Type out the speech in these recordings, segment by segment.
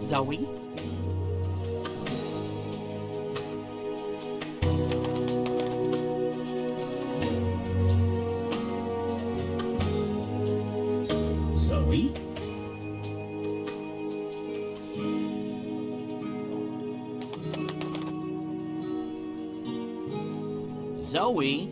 Zoe? Zoe? Zoe?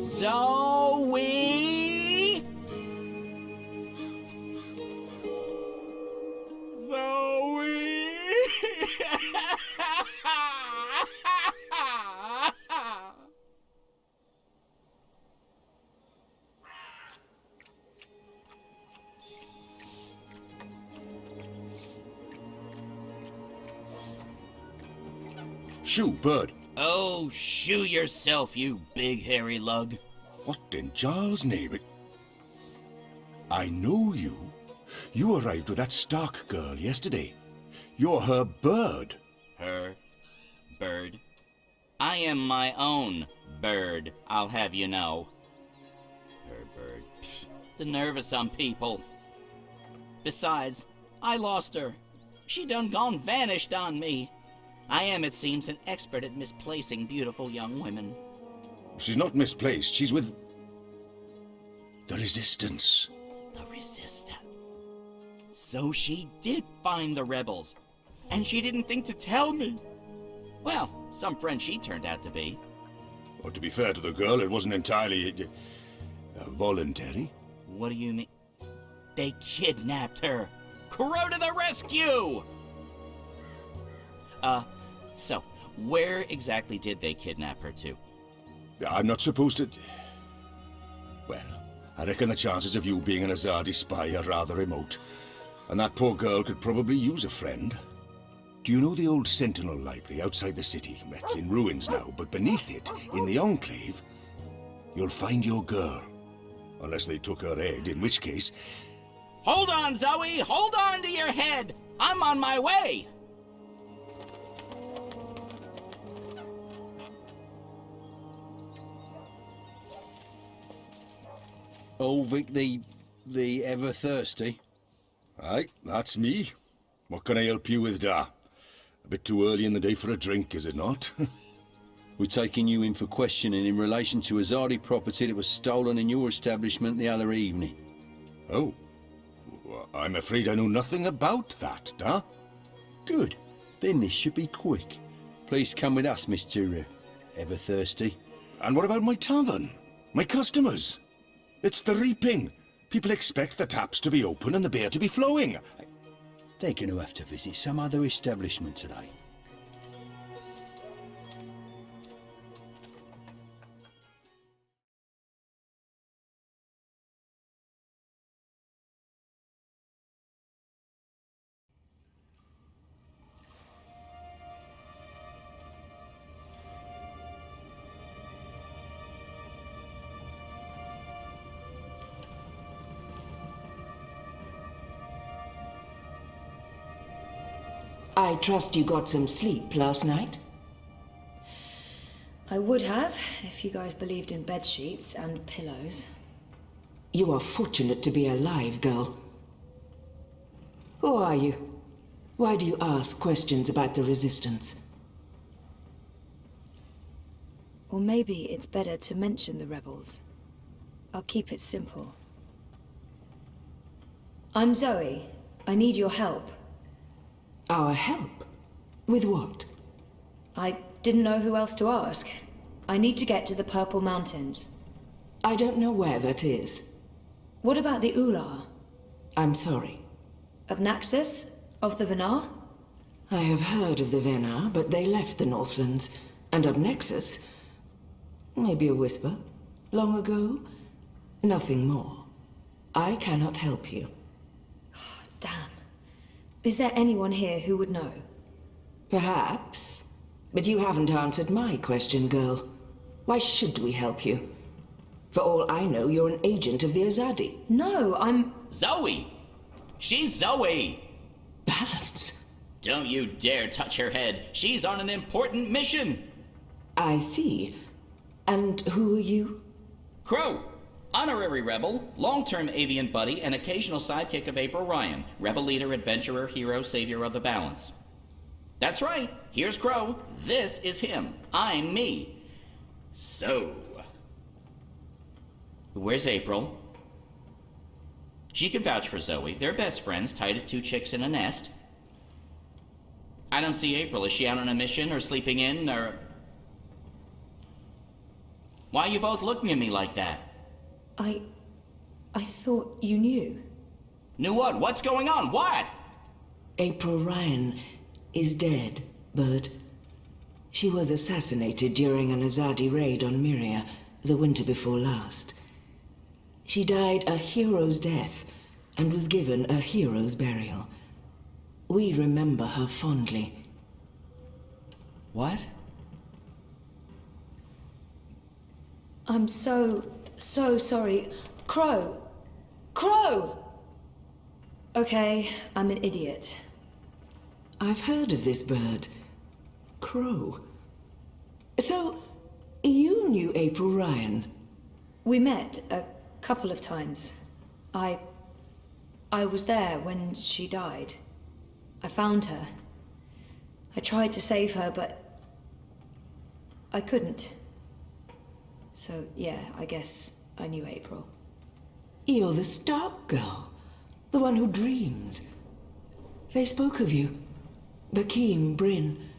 Zoe? Zoe? Shoo, bird. Oh, shoo yourself, you big hairy lug. What in Giles' name? I know you. You arrived with that Stark girl yesterday. You're her bird. Her bird? I am my own bird, I'll have you know. Her bird. Pfft, the nerve of some people. Besides, I lost her. She done gone vanished on me. I am, it seems, an expert at misplacing beautiful young women. She's not misplaced. She's with the Resistance. The Resistance. So she did find the rebels, and she didn't think to tell me. Well, some friend she turned out to be. Well, to be fair to the girl, it wasn't entirely voluntary. What do you mean? They kidnapped her. Crow to the rescue! So, where exactly did they kidnap her to? I'm not supposed to... Well, I reckon the chances of you being an Azadi spy are rather remote. And that poor girl could probably use a friend. Do you know the old Sentinel Library outside the city? It's in ruins now, but beneath it, in the Enclave, you'll find your girl. Unless they took her head, in which case... Hold on, Zoe! Hold on to your head! I'm on my way! Ulvik the ever thirsty. Aye, that's me. What can I help you with, Da? A bit too early in the day for a drink, is it not? We're taking you in for questioning in relation to Azadi property that was stolen in your establishment the other evening. Oh. Well, I'm afraid I know nothing about that, Da. Good. Then this should be quick. Please come with us, Mr. Ever Thirsty. And what about my tavern? My customers? It's the reaping. People expect the taps to be open and the beer to be flowing. They're going to have to visit some other establishment today. I trust you got some sleep last night? I would have, if you guys believed in bed sheets and pillows. You are fortunate to be alive, girl. Who are you? Why do you ask questions about the Resistance? Or maybe it's better to mention the rebels. I'll keep it simple. I'm Zoe. I need your help. Our help? With what? I didn't know who else to ask. I need to get to the Purple Mountains. I don't know where that is. What about the Ular? I'm sorry. Obnaxis? Of the Venar? I have heard of the Venar, but they left the Northlands. And Obnaxis? Maybe a whisper. Long ago? Nothing more. I cannot help you. Damn. Is there anyone here who would know? Perhaps. But you haven't answered my question, girl. Why should we help you? For all I know, you're an agent of the Azadi. No, I'm... Zoe! She's Zoe! Balance. Don't you dare touch her head. She's on an important mission. I see. And who are you? Crow, honorary rebel, long-term avian buddy, and occasional sidekick of April Ryan, rebel leader, adventurer, hero, savior of the balance. That's right, here's Crow. This is him. I'm me. So, where's April? She can vouch for Zoe. They're best friends, tight as two chicks in a nest. I don't see April. Is she out on a mission or sleeping in or... Why are you both looking at me like that? I thought you knew. Knew what? What's going on? What? April Ryan is dead, Bird. She was assassinated during an Azadi raid on Myria the winter before last. She died a hero's death and was given a hero's burial. We remember her fondly. What? I'm so sorry. Crow! Crow! Okay, I'm an idiot. I've heard of this bird. Crow. So, you knew April Ryan? We met a couple of times. I was there when she died. I found her. I tried to save her, but I couldn't. So, yeah, I guess I knew April. You're the Stark girl. The one who dreams. They spoke of you. Bakim, Bryn,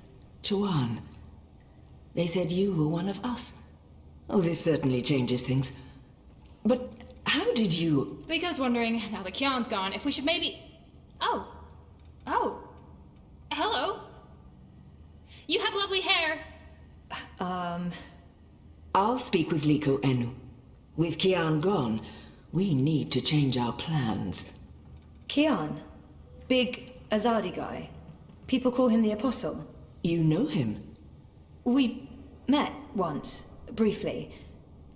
Chawan. They said you were one of us. Oh, this certainly changes things. But how did you... Liko's wondering, now that Kian's gone, if we should maybe... Oh. Hello. You have lovely hair. I'll speak with Liko Enu. With Kian gone, we need to change our plans. Kian? Big Azadi guy. People call him the Apostle. You know him? We met once, briefly.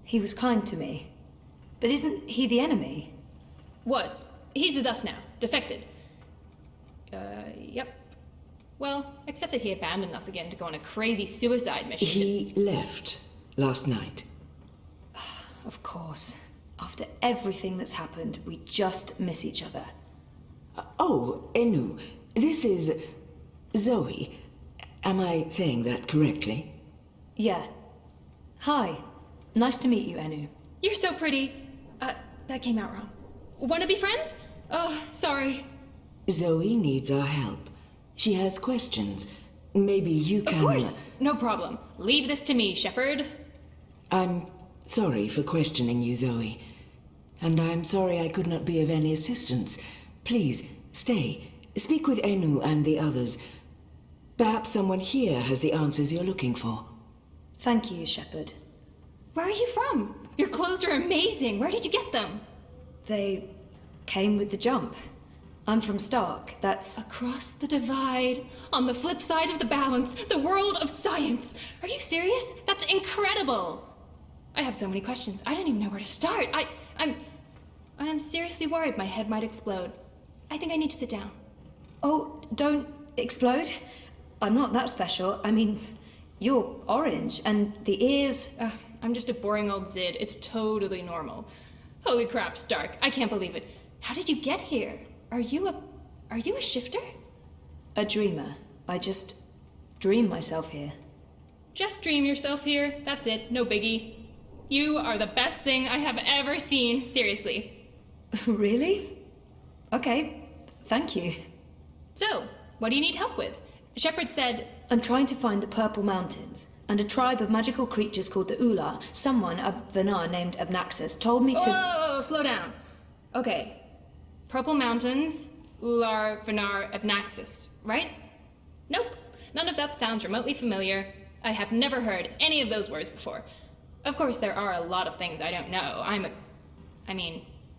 He was kind to me. But isn't he the enemy? Was. He's with us now. Defected. Yep. Well, except that he abandoned us again to go on a crazy suicide mission. He left last night. Of course. After everything that's happened, we just miss each other. Oh, Enu, this is Zoe. Am I saying that correctly? Yeah. Hi. Nice to meet you, Enu. You're so pretty. That came out wrong. Wanna be friends? Oh, sorry. Zoe needs our help. She has questions. Maybe you can... Of course! No problem. Leave this to me, Shepard. I'm sorry for questioning you, Zoe. And I'm sorry I could not be of any assistance. Please, stay. Speak with Enu and the others. Perhaps someone here has the answers you're looking for. Thank you, Shepard. Where are you from? Your clothes are amazing. Where did you get them? They came with the jump. I'm from Stark. That's... Across the divide, on the flip side of the balance, the world of science. Are you serious? That's incredible. I have so many questions. I don't even know where to start. I'm seriously worried my head might explode. I think I need to sit down. Oh, don't explode. I'm not that special. I mean, you're orange, and the ears... I'm just a boring old Zid. It's totally normal. Holy crap, Stark. I can't believe it. How did you get here? Are you a shifter? A dreamer. I just dream myself here. Just dream yourself here. That's it. No biggie. You are the best thing I have ever seen. Seriously. Really? Okay. Thank you. So, what do you need help with? Shepard said... I'm trying to find the Purple Mountains, and a tribe of magical creatures called the Ular. Someone, a Vanar named Abnaxus, told me to... Whoa, slow down. Okay. Purple Mountains, Ular, Vanar, Abnaxus, right? Nope. None of that sounds remotely familiar. I have never heard any of those words before. Of course, there are a lot of things I don't know.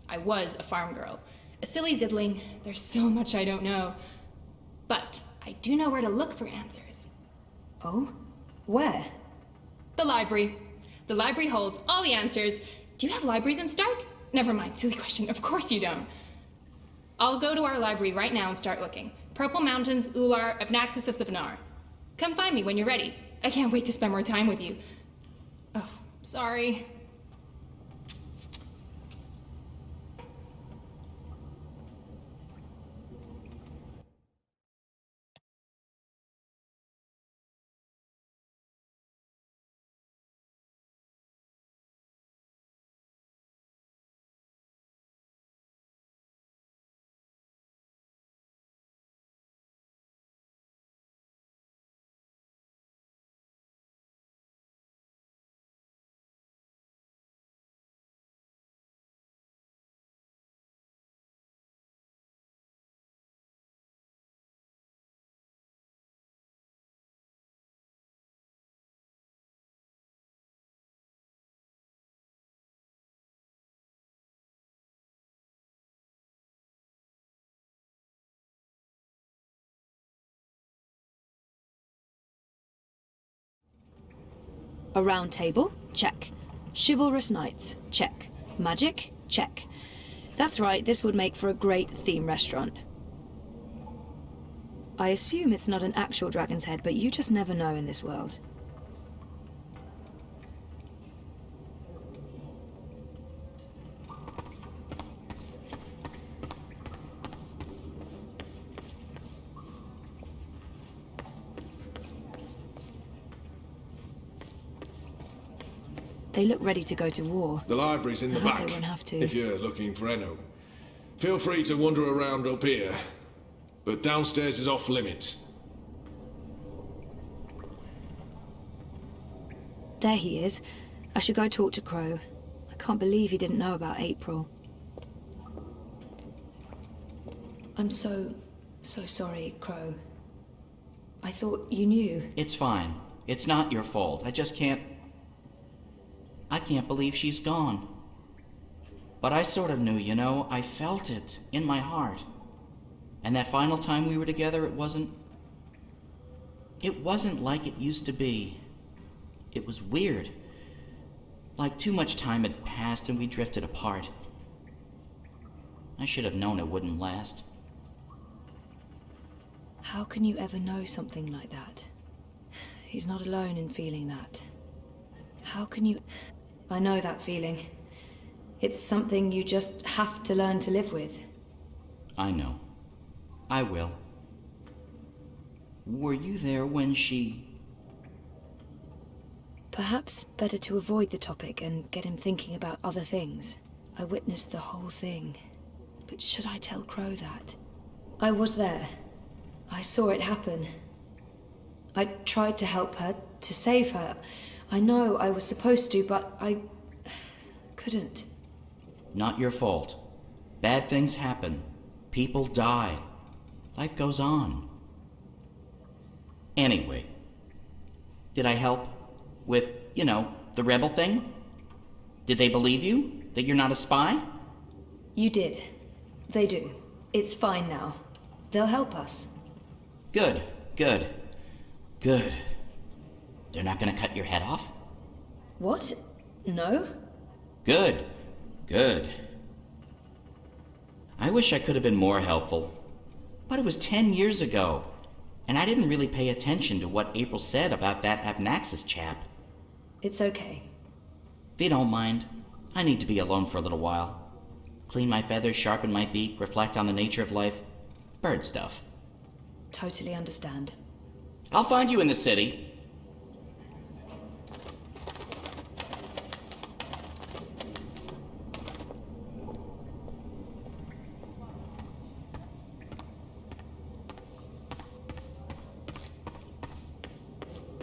I was a farm girl. A silly zidling. There's so much I don't know. But I do know where to look for answers. Oh? Where? The library. The library holds all the answers. Do you have libraries in Stark? Never mind, silly question. Of course you don't. I'll go to our library right now and start looking. Purple Mountains, Ular, Abnaxus of the Vanar. Come find me when you're ready. I can't wait to spend more time with you. Oh, sorry. A round table? Check. Chivalrous knights? Check. Magic? Check. That's right, this would make for a great theme restaurant. I assume it's not an actual dragon's head, but you just never know in this world. They look ready to go to war. The library's in the I hope back, they won't have to. if you're looking for Enno. Feel free to wander around up here, but downstairs is off limits. There he is. I should go talk to Crow. I can't believe he didn't know about April. I'm so sorry, Crow. I thought you knew. It's fine. It's not your fault. I can't believe she's gone. But I sort of knew, you know. I felt it in my heart. And that final time we were together, it wasn't like it used to be. It was weird. Like too much time had passed and we drifted apart. I should have known it wouldn't last. How can you ever know something like that? He's not alone in feeling that. How can you... I know that feeling. It's something you just have to learn to live with. I know. I will. Were you there when she... Perhaps better to avoid the topic and get him thinking about other things. I witnessed the whole thing. But should I tell Crow that? I was there. I saw it happen. I tried to help her, to save her. I know I was supposed to, but I couldn't. Not your fault. Bad things happen. People die. Life goes on. Anyway, did I help with, you know, the rebel thing? Did they believe you? That you're not a spy? You did. They do. It's fine now. They'll help us. Good, good, good. They're not gonna cut your head off? What? No? Good, good. I wish I could have been more helpful. But it was 10 years ago, and I didn't really pay attention to what April said about that Abnaxis chap. It's okay. If you don't mind, I need to be alone for a little while. Clean my feathers, sharpen my beak, reflect on the nature of life. Bird stuff. Totally understand. I'll find you in the city.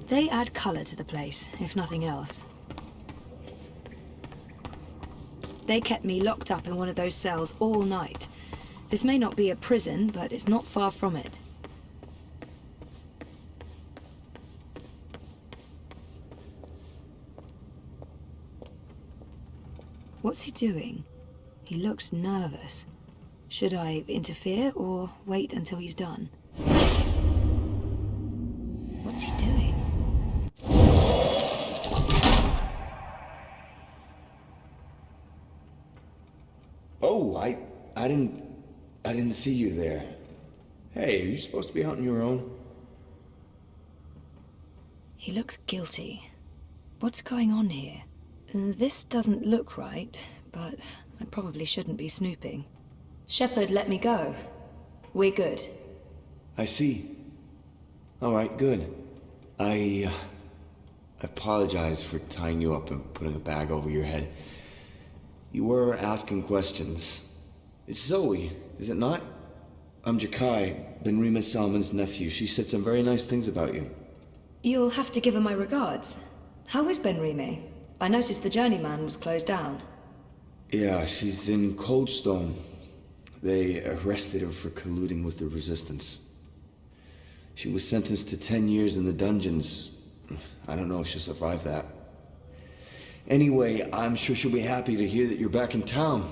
They add color to the place, if nothing else. They kept me locked up in one of those cells all night. This may not be a prison, but it's not far from it. What's he doing? He looks nervous. Should I interfere or wait until he's done? What's he doing? Oh, I didn't see you there. Hey, are you supposed to be out on your own? He looks guilty. What's going on here? This doesn't look right, but I probably shouldn't be snooping. Shepard let me go. We're good. I see. All right, good. I apologize for tying you up and putting a bag over your head. You were asking questions. It's Zoe, is it not? I'm Jakai, Benrima Salman's nephew. She said some very nice things about you. You'll have to give her my regards. How is Benrime? I noticed the Journeyman was closed down. Yeah, she's in Coldstone. They arrested her for colluding with the Resistance. She was sentenced to 10 years in the dungeons. I don't know if she'll survive that. Anyway, I'm sure she'll be happy to hear that you're back in town.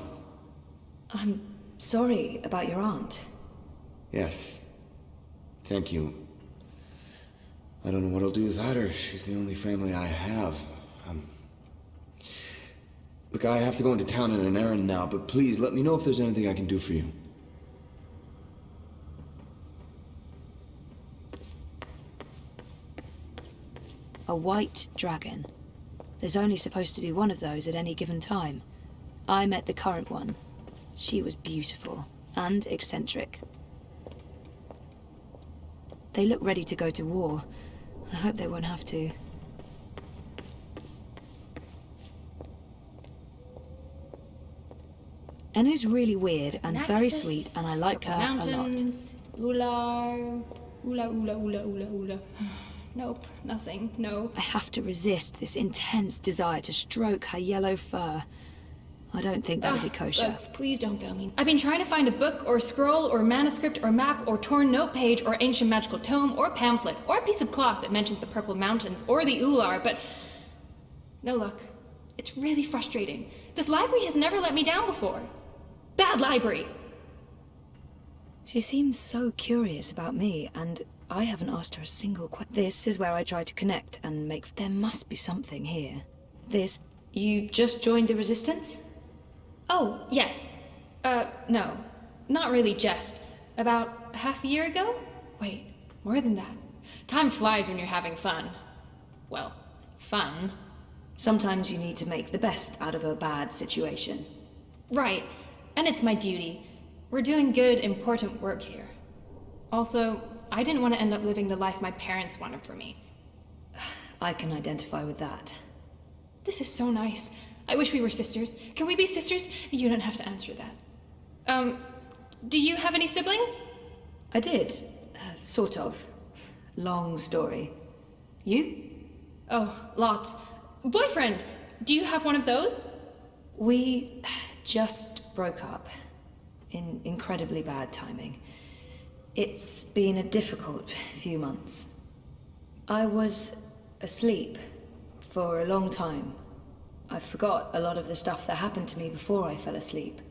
I'm sorry about your aunt. Yes. Thank you. I don't know what I'll do without her. She's the only family I have. Look, I have to go into town on an errand now, but please let me know if there's anything I can do for you. A white dragon. There's only supposed to be one of those at any given time. I met the current one. She was beautiful and eccentric. They look ready to go to war. I hope they won't have to. Enu's really weird and very sweet, and I like her a lot. Mountains, Ular, Ula. Nope, nothing, no. I have to resist this intense desire to stroke her yellow fur. I don't think that'll be kosher. Bugs, please don't fail me. I've been trying to find a book or scroll or manuscript or map or torn note page or ancient magical tome or pamphlet or a piece of cloth that mentions the Purple Mountains or the Ular, but no luck. It's really frustrating. This library has never let me down before. Bad library! She seems so curious about me, and I haven't asked her a single question. This is where I try to connect and make... There must be something here. This... You just joined the Resistance? Oh, yes. No. Not really just. About half a year ago? Wait, more than that. Time flies when you're having fun. Well, fun. Sometimes you need to make the best out of a bad situation. Right. And it's my duty. We're doing good, important work here. Also, I didn't want to end up living the life my parents wanted for me. I can identify with that. This is so nice. I wish we were sisters. Can we be sisters? You don't have to answer that. Do you have any siblings? I did. Sort of. Long story. You? Oh, lots. Boyfriend! Do you have one of those? We just broke up. In incredibly bad timing. It's been a difficult few months. I was asleep for a long time. I forgot a lot of the stuff that happened to me before I fell asleep.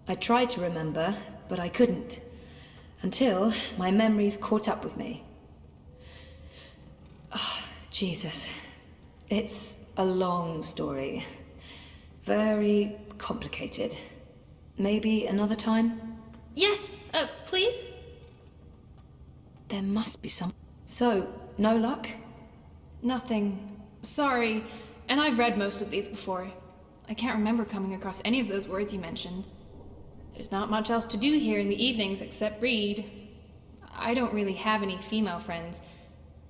I tried to remember, but I couldn't. Until my memories caught up with me. Oh, Jesus. It's a long story. Very complicated. Maybe another time? Yes, please? There must be some... So, no luck? Nothing. Sorry. And I've read most of these before. I can't remember coming across any of those words you mentioned. There's not much else to do here in the evenings except read. I don't really have any female friends.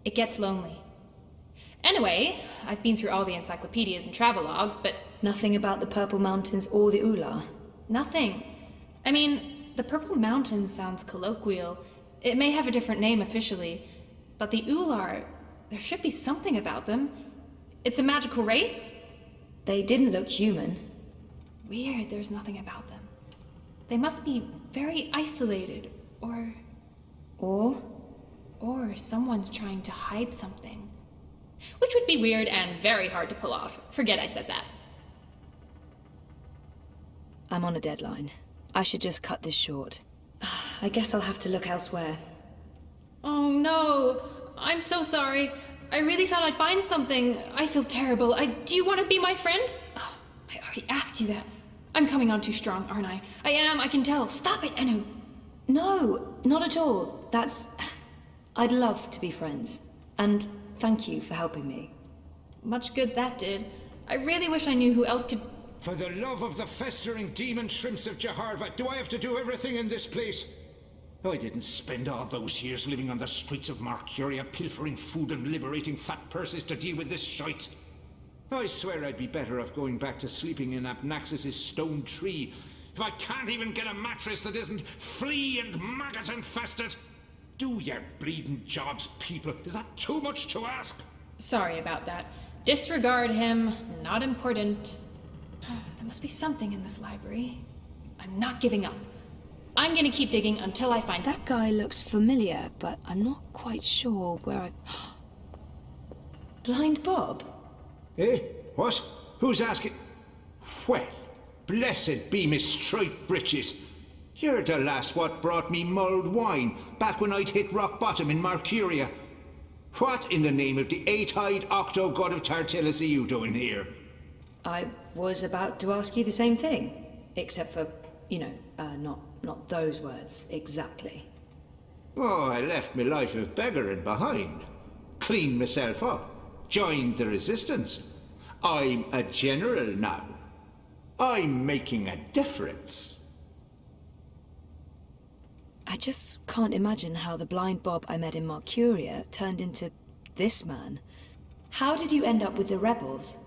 It gets lonely. Anyway, I've been through all the encyclopedias and travelogues, but... Nothing about the Purple Mountains or the Ular? Nothing. I mean, the Purple Mountains sounds colloquial. It may have a different name officially, but the Ular, there should be something about them. It's a magical race? They didn't look human. Weird, there's nothing about them. They must be very isolated, or... Or someone's trying to hide something. Which would be weird and very hard to pull off. Forget I said that. I'm on a deadline. I should just cut this short. I guess I'll have to look elsewhere. Oh no, I'm so sorry. I really thought I'd find something. I feel terrible. Do you want to be my friend? Oh, I already asked you that. I'm coming on too strong, aren't I? I am, I can tell. Stop it, Enu. No, not at all. I'd love to be friends. And thank you for helping me. Much good that did. I really wish I knew who else could... For the love of the festering demon shrimps of Jeharva, do I have to do everything in this place? I didn't spend all those years living on the streets of Marcuria, pilfering food and liberating fat purses to deal with this shite. I swear I'd be better off going back to sleeping in Abnaxis' stone tree, if I can't even get a mattress that isn't flea and maggot infested. Do your bleeding jobs, people. Is that too much to ask? Sorry about that. Disregard him. Not important. There must be something in this library. I'm not giving up. I'm gonna keep digging until I find That guy looks familiar, but I'm not quite sure where I... Blind Bob? Eh? What? Who's asking? Well, blessed be me striped breeches. You're the lass what brought me mulled wine back when I'd hit rock bottom in Marcuria. What in the name of the eight-eyed octo-god of Tartillus are you doing here? I was about to ask you the same thing. Except for, you know, not those words exactly. Oh, I left my life of beggaring behind. Cleaned myself up. Joined the resistance. I'm a general now. I'm making a difference. I just can't imagine how the blind Bob I met in Mercuria turned into this man. How did you end up with the rebels?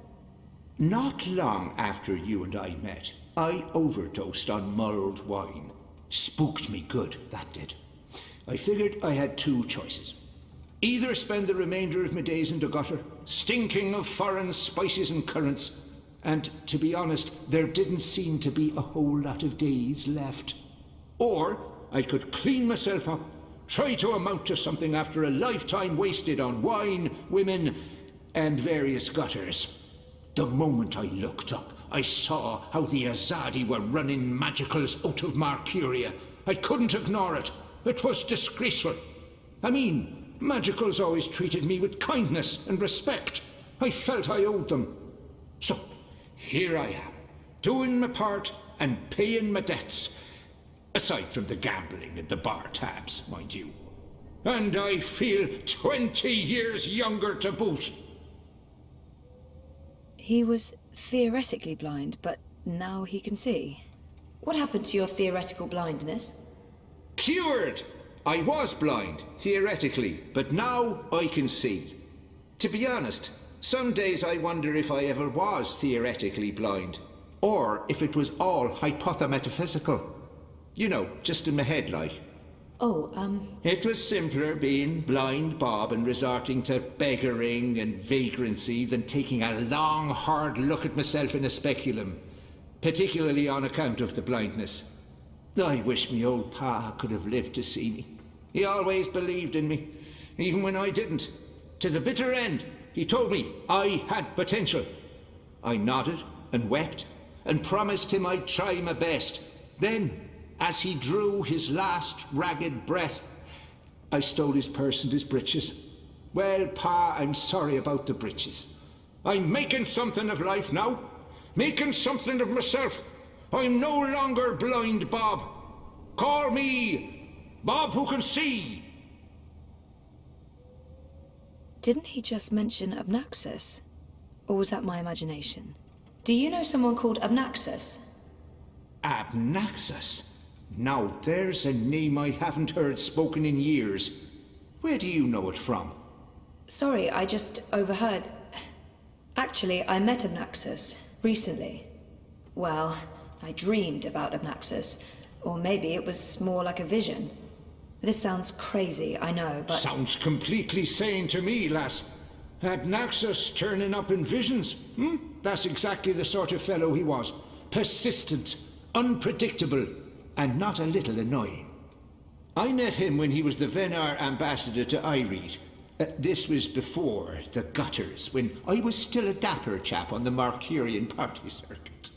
Not long after you and I met, I overdosed on mulled wine. Spooked me good, that did. I figured I had two choices. Either spend the remainder of my days in the gutter, stinking of foreign spices and currants, and to be honest, there didn't seem to be a whole lot of days left. Or I could clean myself up, try to amount to something after a lifetime wasted on wine, women, and various gutters. The moment I looked up, I saw how the Azadi were running magicals out of Mercuria. I couldn't ignore it. It was disgraceful. I mean, magicals always treated me with kindness and respect. I felt I owed them. So, here I am, doing my part and paying my debts. Aside from the gambling at the bar tabs, mind you. And I feel 20 years younger to boot. He was theoretically blind, but now he can see. What happened to your theoretical blindness? Cured! I was blind, theoretically, but now I can see. To be honest, some days I wonder if I ever was theoretically blind, or if it was all hypothemetaphysical. You know, just in my head, like. It was simpler being blind Bob and resorting to beggaring and vagrancy than taking a long, hard look at myself in a speculum, particularly on account of the blindness. I wish me old pa could have lived to see me. He always believed in me, even when I didn't. To the bitter end, he told me I had potential. I nodded and wept and promised him I'd try my best. Then, as he drew his last ragged breath, I stole his purse and his breeches. Well, Pa, I'm sorry about the breeches. I'm making something of life now. Making something of myself. I'm no longer blind Bob. Call me Bob who can see. Didn't he just mention Abnaxus? Or was that my imagination? Do you know someone called Abnaxus? Abnaxus? Now there's a name I haven't heard spoken in years. Where do you know it from? Sorry, I just overheard. Actually, I met Abnaxus recently. Well, I dreamed about Abnaxus. Or maybe it was more like a vision. This sounds crazy, I know, but... Sounds completely sane to me, lass. Abnaxus turning up in visions. That's exactly the sort of fellow he was. Persistent, unpredictable, and not a little annoying. I met him when he was the Venar ambassador to Ireed. This was before the gutters, when I was still a dapper chap on the Mercurian party circuit.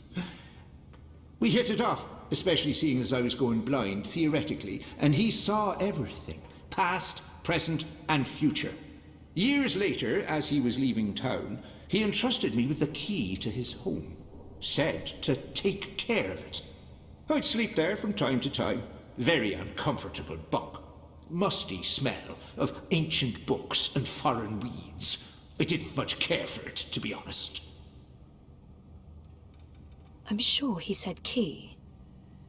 We hit it off, especially seeing as I was going blind, theoretically, and he saw everything, past, present, and future. Years later, as he was leaving town, he entrusted me with the key to his home, said to take care of it. I'd sleep there from time to time. Very uncomfortable bunk. Musty smell of ancient books and foreign weeds. I didn't much care for it, to be honest. I'm sure he said key.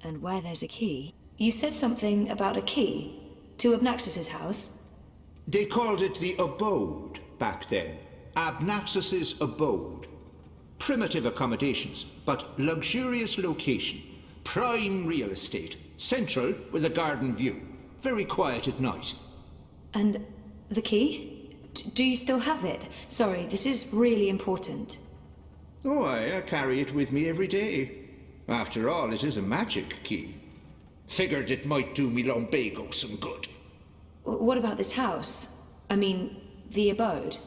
And where there's a key... You said something about a key to Abnaxus's house? They called it the abode back then. Abnaxus's abode. Primitive accommodations, but luxurious location. Prime real estate. Central with a garden view. Very quiet at night. And the key? Do you still have it? Sorry, this is really important. Oh, I carry it with me every day. After all, it is a magic key. Figured it might do me lumbago some good. What about this house? I mean, the abode?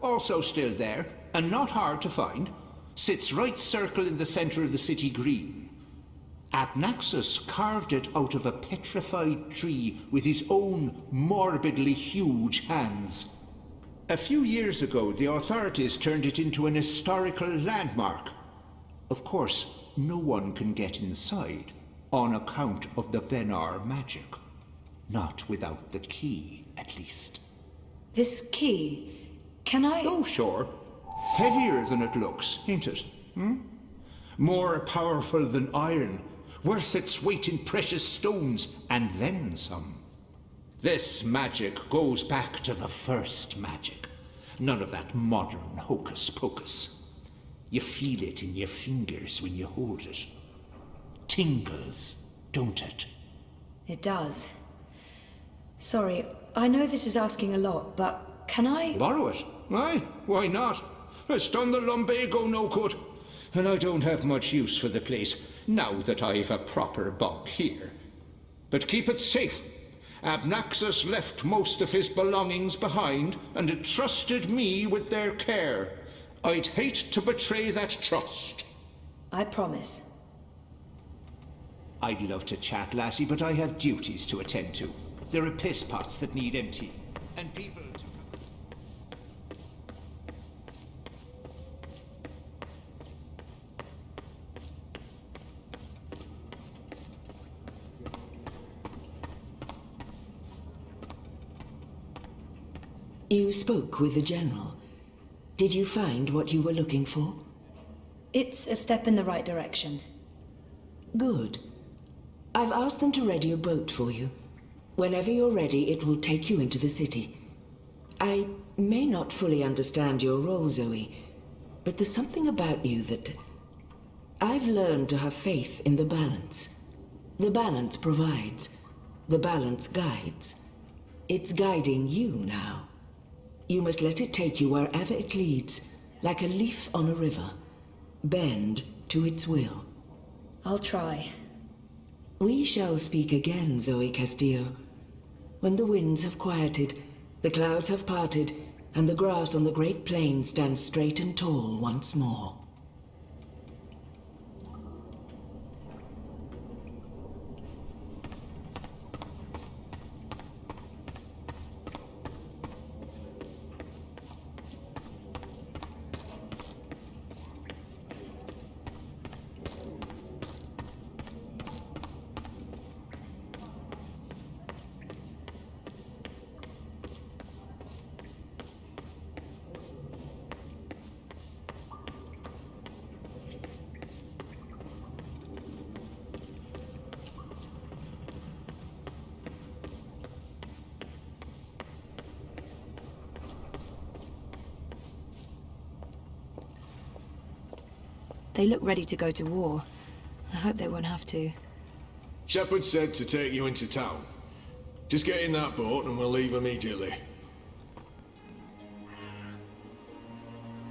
Also still there, and not hard to find. Sits right circle in the center of the city green. Abnaxus carved it out of a petrified tree with his own morbidly huge hands. A few years ago, the authorities turned it into an historical landmark. Of course, no one can get inside, on account of the Venar magic. Not without the key, at least. This key, can I... Oh, sure. Heavier than it looks, ain't it? More powerful than iron, worth its weight in precious stones, and then some. This magic goes back to the first magic. None of that modern hocus-pocus. You feel it in your fingers when you hold it. Tingles, don't it? It does. Sorry, I know this is asking a lot, but can I... Borrow it? Aye, why not? It's done the lumbago no good. And I don't have much use for the place, now that I've a proper bunk here. But keep it safe. Abnaxus left most of his belongings behind and entrusted me with their care. I'd hate to betray that trust. I promise. I'd love to chat, lassie, but I have duties to attend to. There are piss pots that need emptying, and people to... You spoke with the General. Did you find what you were looking for? It's a step in the right direction. Good. I've asked them to ready a boat for you. Whenever you're ready, it will take you into the city. I may not fully understand your role, Zoe, but there's something about you that... I've learned to have faith in the balance. The balance provides. The balance guides. It's guiding you now. You must let it take you wherever it leads, like a leaf on a river. Bend to its will. I'll try. We shall speak again, Zoe Castillo. When the winds have quieted, the clouds have parted, and the grass on the great plain stands straight and tall once more. They look ready to go to war. I hope they won't have to. Shepard said to take you into town. Just get in that boat and we'll leave immediately.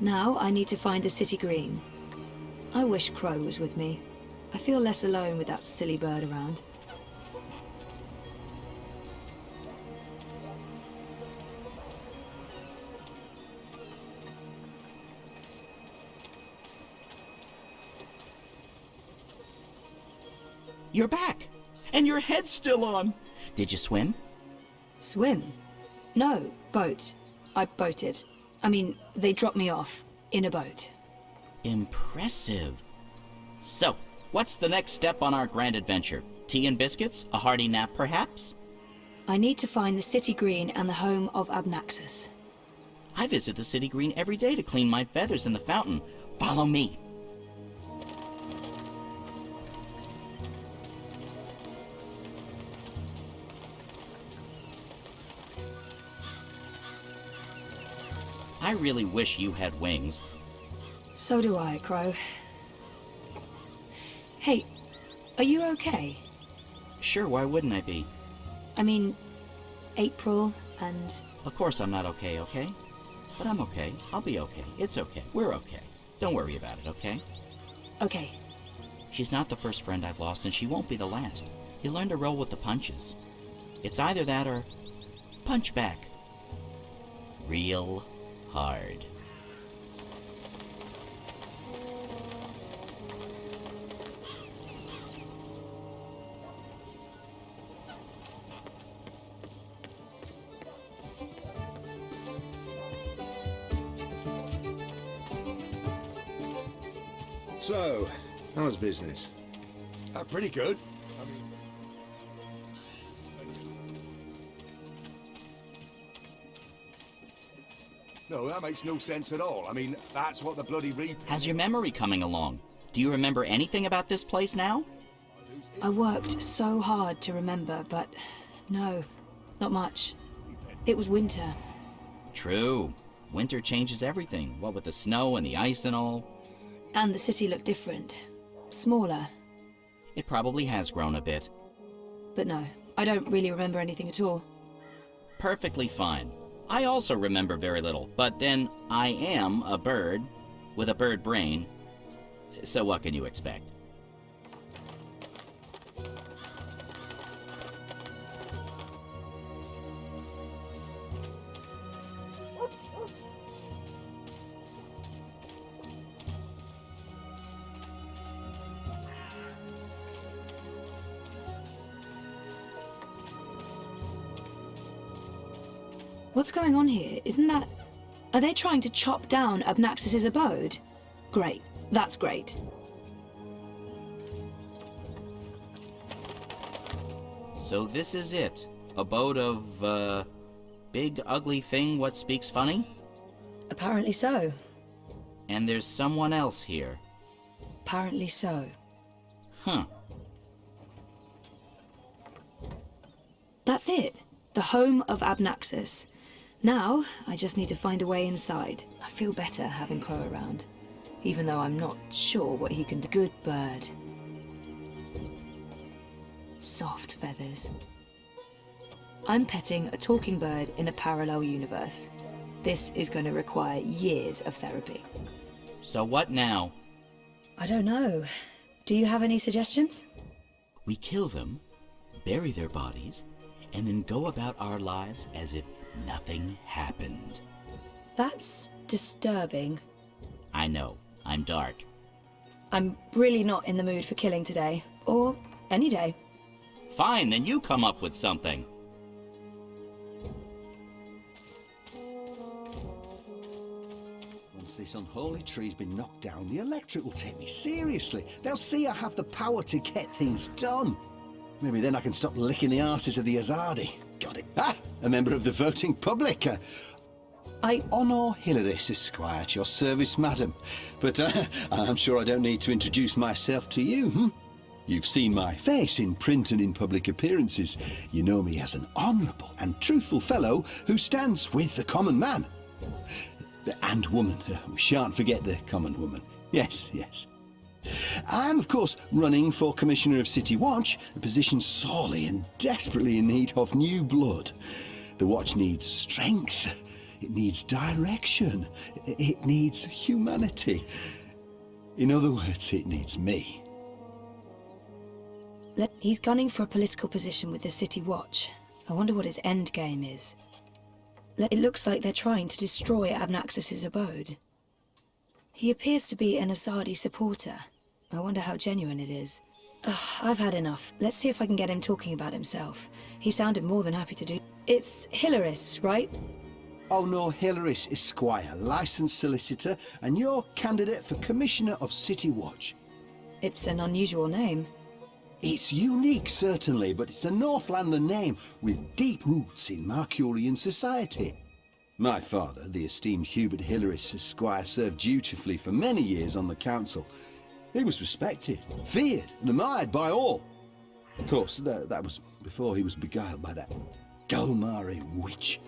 Now I need to find the city green. I wish Crow was with me. I feel less alone with that silly bird around. You're back! And your head's still on! Did you swim? Swim? No, boat. I boated. I mean, they dropped me off in a boat. Impressive. So, what's the next step on our grand adventure? Tea and biscuits? A hearty nap, perhaps? I need to find the city green and the home of Abnaxus. I visit the city green every day to clean my feathers in the fountain. Follow me. I really wish you had wings. So do I, Crow. Hey, are you okay? Sure, why wouldn't I be? I mean, April and... Of course I'm not okay, okay? But I'm okay. I'll be okay. It's okay. We're okay. Don't worry about it, okay? Okay. She's not the first friend I've lost, and she won't be the last. You learn to roll with the punches. It's either that or punch back. Real hard. So, how's business? Pretty good. No, that makes no sense at all. I mean, that's what the bloody How's your memory coming along? Do you remember anything about this place now? I worked so hard to remember, but no, not much. It was winter. True. Winter changes everything, what with the snow and the ice and all. And the city looked different. Smaller. It probably has grown a bit. But no, I don't really remember anything at all. Perfectly fine. I also remember very little, but then I am a bird with a bird brain, so what can you expect? What's going on here? Isn't that... Are they trying to chop down Abnaxis's abode? Great. That's great. So this is it. Abode of, big ugly thing what speaks funny? Apparently so. And there's someone else here. Apparently so. Huh. That's it. The home of Abnaxis. Now, I just need to find a way inside. I feel better having Crow around, even though I'm not sure what he can do. Good bird. Soft feathers. I'm petting a talking bird in a parallel universe. This is going to require years of therapy. So what now? I don't know. Do you have any suggestions? We kill them, bury their bodies, and then go about our lives as if nothing happened. That's disturbing. I know, I'm dark. I'm really not in the mood for killing today, or any day. Fine, then you come up with something. Once this unholy tree's been knocked down, the electorate will take me seriously. They'll see I have the power to get things done. Maybe then I can stop licking the arses of the Azadi. Got it. Ah, a member of the voting public. Honor Hilaris, Esquire, at your service, madam. But I'm sure I don't need to introduce myself to you. You've seen my face in print and in public appearances. You know me as an honourable and truthful fellow who stands with the common man. And woman. We shan't forget the common woman. Yes, yes. I'm, of course, running for Commissioner of City Watch, a position sorely and desperately in need of new blood. The Watch needs strength, it needs direction, it needs humanity. In other words, it needs me. He's gunning for a political position with the City Watch. I wonder what his end game is. It looks like they're trying to destroy Abnaxis's abode. He appears to be an Azadi supporter. I wonder how genuine it is. I've had enough. Let's see if I can get him talking about himself. He sounded more than happy to do. It's Hilaris, right? Oh no, Hilaris, Esquire, licensed solicitor, and your candidate for Commissioner of City Watch. It's an unusual name. It's unique, certainly, but it's a Northlander name with deep roots in Mercurian society. My father, the esteemed Hubert Hilaris, Esquire, served dutifully for many years on the council. He was respected, feared, and admired by all. Of course, that was before he was beguiled by that Galmari witch.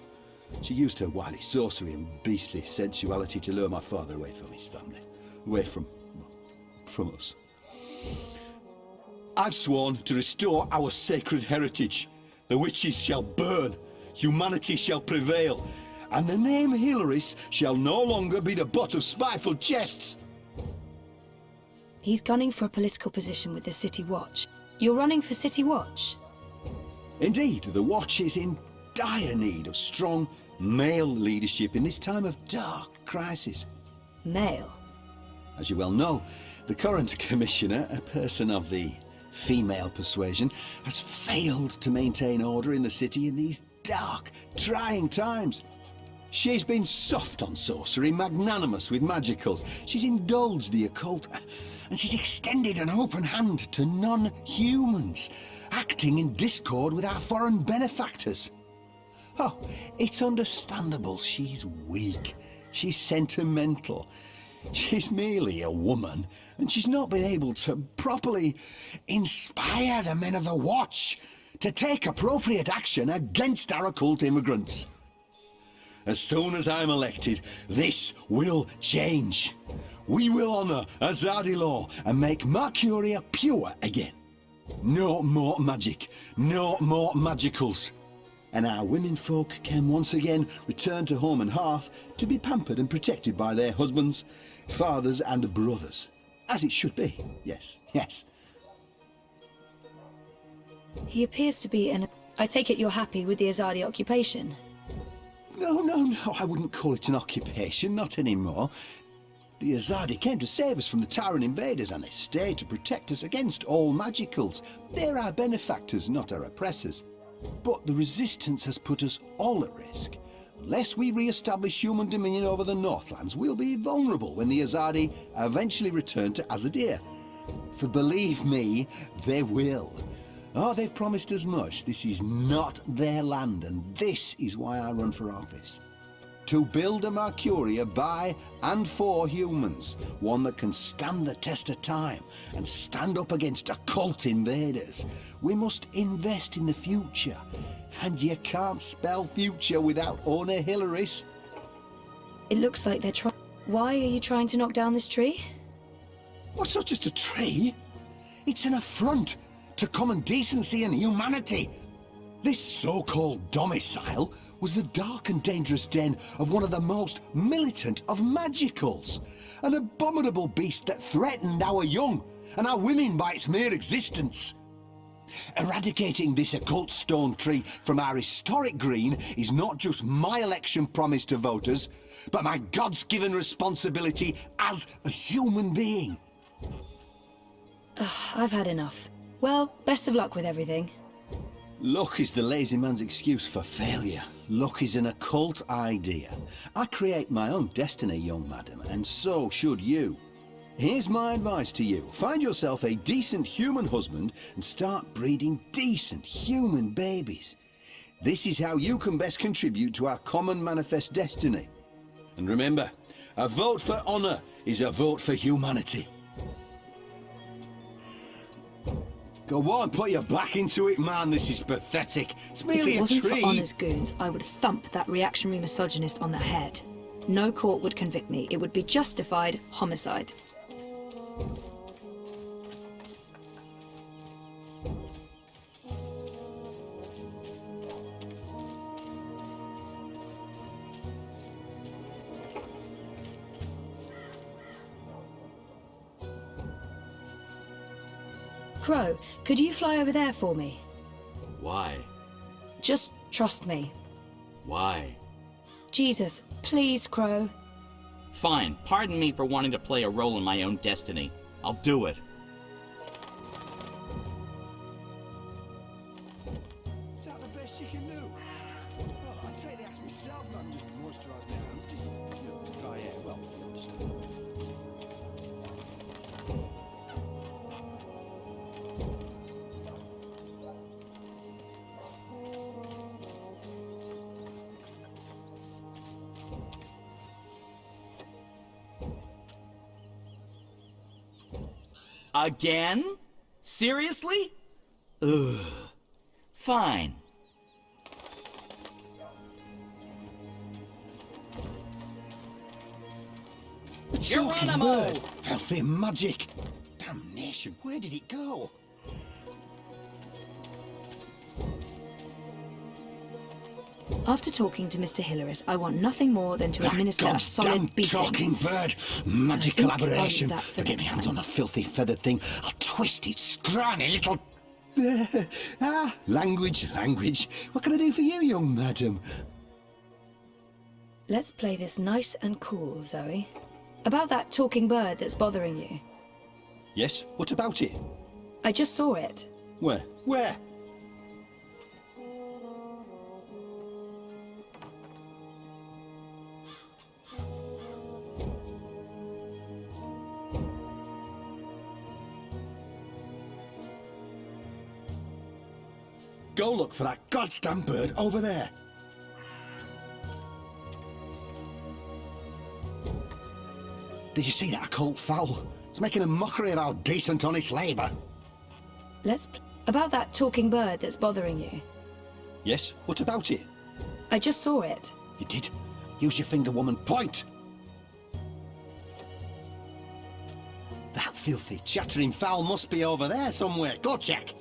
She used her wily sorcery and beastly sensuality to lure my father away from his family, away from us. I've sworn to restore our sacred heritage. The witches shall burn, humanity shall prevail, and the name Hilaris shall no longer be the butt of spiteful jests. He's gunning for a political position with the City Watch. You're running for City Watch? Indeed, the Watch is in dire need of strong male leadership in this time of dark crisis. Male? As you well know, the current commissioner, a person of the female persuasion, has failed to maintain order in the city in these dark, trying times. She's been soft on sorcery, magnanimous with magicals. She's indulged the occult, and she's extended an open hand to non-humans, acting in discord with our foreign benefactors. Oh, it's understandable she's weak, she's sentimental. She's merely a woman, and she's not been able to properly inspire the men of the Watch to take appropriate action against our occult immigrants. As soon as I'm elected, this will change. We will honour Azadi law and make Mercuria pure again. No more magic, no more magicals. And our women folk can once again return to home and hearth to be pampered and protected by their husbands, fathers and brothers. As it should be, yes, yes. He appears to be an... I take it you're happy with the Azadi occupation? No, I wouldn't call it an occupation, not anymore. The Azadi came to save us from the Terran invaders, and they stayed to protect us against all magicals. They're our benefactors, not our oppressors. But the Resistance has put us all at risk. Unless we re-establish human dominion over the Northlands, we'll be vulnerable when the Azadi eventually return to Azadir. For believe me, they will. Oh, they've promised as much. This is not their land, and this is why I run for office. To build a Mercuria by and for humans, one that can stand the test of time and stand up against occult invaders. We must invest in the future, and you can't spell future without owner Hilaris. It looks like they're trying... Why are you trying to knock down this tree? Well, it's not just a tree. It's an affront to common decency and humanity. This so-called domicile was the dark and dangerous den of one of the most militant of magicals. An abominable beast that threatened our young and our women by its mere existence. Eradicating this occult stone tree from our historic green is not just my election promise to voters, but my God's-given responsibility as a human being. I've had enough. Well, best of luck with everything. Luck is the lazy man's excuse for failure. Luck is an occult idea. I create my own destiny, young madam, and so should you. Here's my advice to you. Find yourself a decent human husband and start breeding decent human babies. This is how you can best contribute to our common manifest destiny. And remember, a vote for honor is a vote for humanity. Go on, put your back into it, man. This is pathetic. It's merely a tree. If it wasn't for Honor's goons, I would thump that reactionary misogynist on the head. No court would convict me. It would be justified homicide. Crow, could you fly over there for me? Why? Just trust me. Why? Jesus, please, Crow. Fine. Pardon me for wanting to play a role in my own destiny. I'll do it. Is that the best you can do? Oh, I'd say they asked myself not just to moisturise my hands. This, to dry air. Well, you understand. Again? Seriously? Ugh. Fine. Talking bird! Filthy magic! Damnation, where did it go? After talking to Mr. Hilaris, I want nothing more than to administer a solid beating. Talking bird! Magical I'll leave aberration! that for Get next my hands time. on the filthy feathered thing. I'll twist its scrawny little... language. What can I do for you, young madam? Let's play this nice and cool, Zoe. About that talking bird that's bothering you. Yes, what about it? I just saw it. Where? Where? go look for that goddamn bird over there. Did you see that occult fowl? It's making a mockery of our decent, honest labour. About that talking bird that's bothering you. Yes, what about it? I just saw it. You did? Use your finger, woman. Point! That filthy, chattering fowl must be over there somewhere. Go check.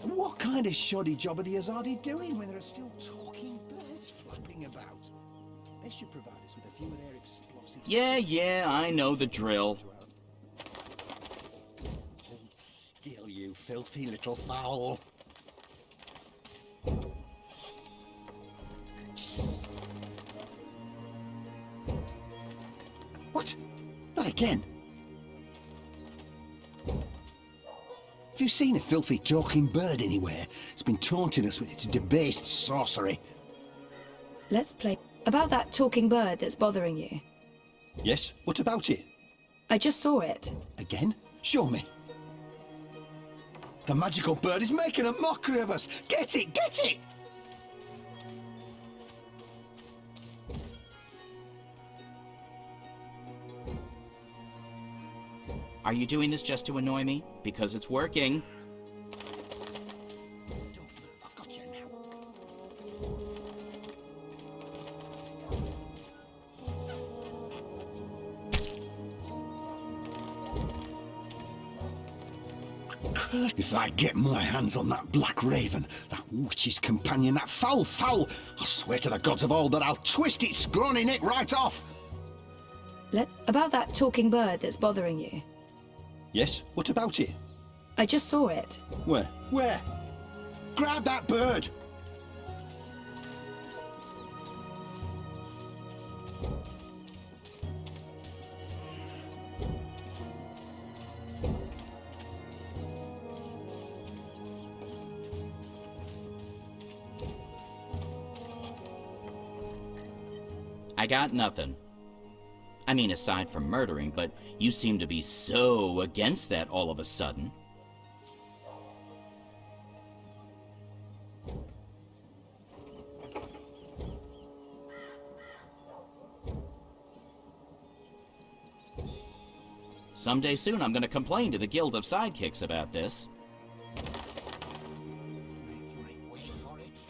What kind of shoddy job are the Azadi doing when there are still talking birds flapping about? They should provide us with a few of their explosives. Yeah, I know the drill. Hold still, you filthy little fowl. What? Not again? Have you seen a filthy talking bird anywhere? It's been taunting us with its debased sorcery. Let's play. About that talking bird that's bothering you. Yes, what about it? I just saw it. Again? Show me. The magical bird is making a mockery of us! Get it! Get it! Are you doing this just to annoy me? Because it's working. Don't move, I've got you now. If I get my hands on that black raven, that witch's companion, that foul, I swear to the gods of old that I'll twist its scrawny neck right off! About that talking bird that's bothering you. Yes, what about it? I just saw it. Where? Where? Grab that bird! I got nothing. I mean, aside from murdering, but you seem to be so against that all of a sudden. Someday soon I'm gonna complain to the Guild of Sidekicks about this. Wait for it.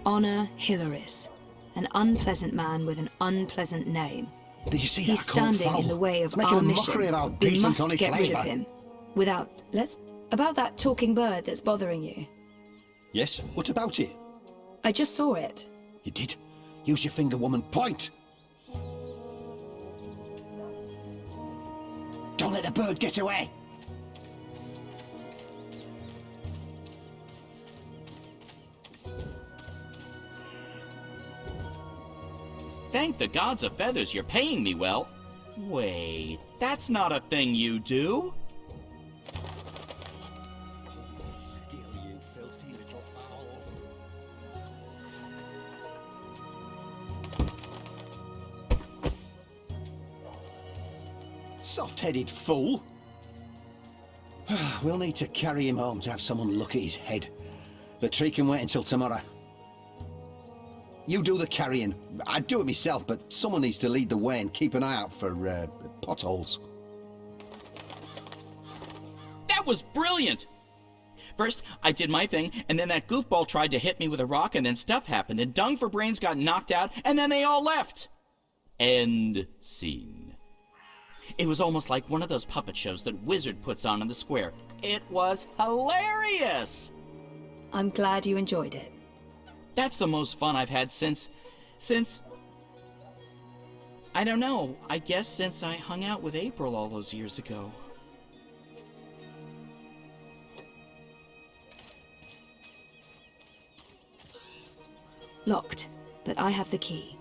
Honor Hilaris, an unpleasant man with an unpleasant name. Did you see He's that occult standing fowl? in the way of It's making our a mission. mockery of our We decent, must honest get rid labour. of him. About that talking bird that's bothering you. Yes, what about it? I just saw it. You did? Use your finger, woman. Point! Don't let the bird get away! Thank the gods of feathers you're paying me well. Wait, that's not a thing you do. Still, you filthy little fowl. Soft-headed fool. We'll need to carry him home to have someone look at his head. The tree can wait until tomorrow. You do the carrying. I'd do it myself, but someone needs to lead the way and keep an eye out for potholes. That was brilliant! First, I did my thing, and then that goofball tried to hit me with a rock, and then stuff happened, and Dung for Brains got knocked out, and then they all left. End scene. It was almost like one of those puppet shows that Wizard puts on in the square. It was hilarious! I'm glad you enjoyed it. That's the most fun I've had since, I don't know, I guess since I hung out with April all those years ago. Locked, but I have the key.